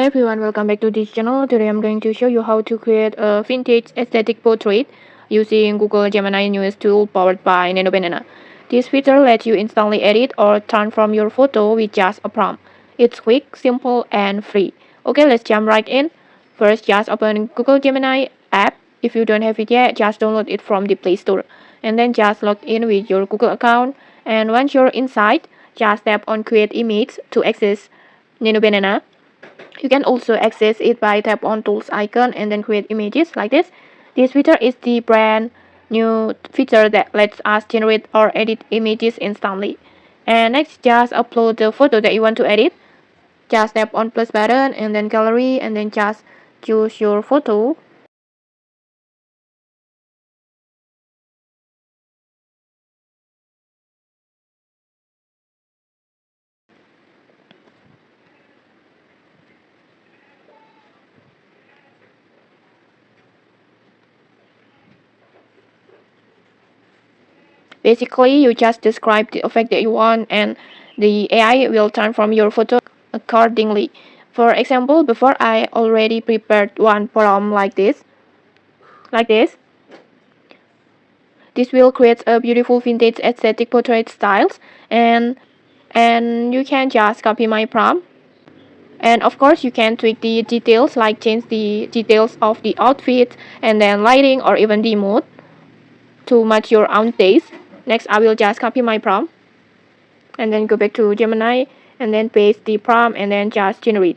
Hello everyone, welcome back to this channel. Today I'm going to show you how to create a vintage aesthetic portrait using Google Gemini newest tool powered by Nano Banana. This feature lets you instantly edit or transform your photo with just a prompt. It's quick, simple, and free. Okay, let's jump right in. First, just open Google Gemini app. If you don't have it yet, just download it from the Play Store. And then just log in with your Google account. And once you're inside, just tap on Create Image to access Nano Banana. You can also access it by tap on tools icon and then create images like this. This feature is the brand new feature that lets us generate or edit images instantly. And next, just upload the photo that you want to edit. Just tap on plus button and then gallery and then just choose your photo. Basically, you just describe the effect that you want and the AI will transform your photo accordingly. For example, before I already prepared one prompt like this. Like this. This will create a beautiful vintage aesthetic portrait styles and you can just copy my prompt. And of course you can tweak the details like change the details of the outfit and then lighting or even the mood to match your own taste. Next I will just copy my prompt and then go back to Gemini and then paste the prompt and then just generate.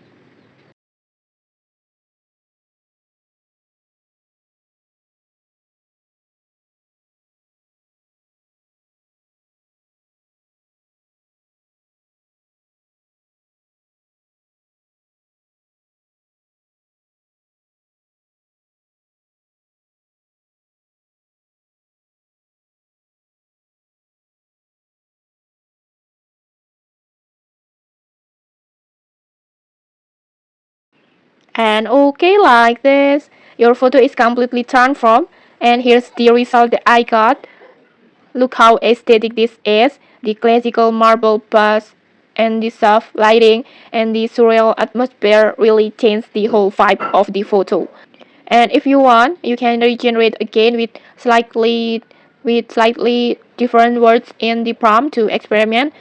And okay, like this, your photo is completely transformed. And here's the result that I got. Look how aesthetic this is. The classical marble bust and the soft lighting and the surreal atmosphere really change the whole vibe of the photo. And if you want, you can regenerate again with slightly different words in the prompt to experiment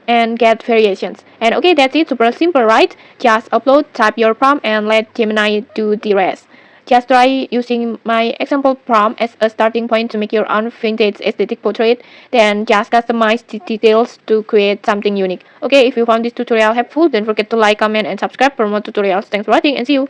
and get variations. And okay, that's it. Super simple, right? Just upload, type your prompt, and let Gemini do the rest. Just try using my example prompt as a starting point to make your own vintage aesthetic portrait. Then just customize the details to create something unique. Okay, if you found this tutorial helpful, don't forget to like, comment, and subscribe for more tutorials. Thanks for watching and see you.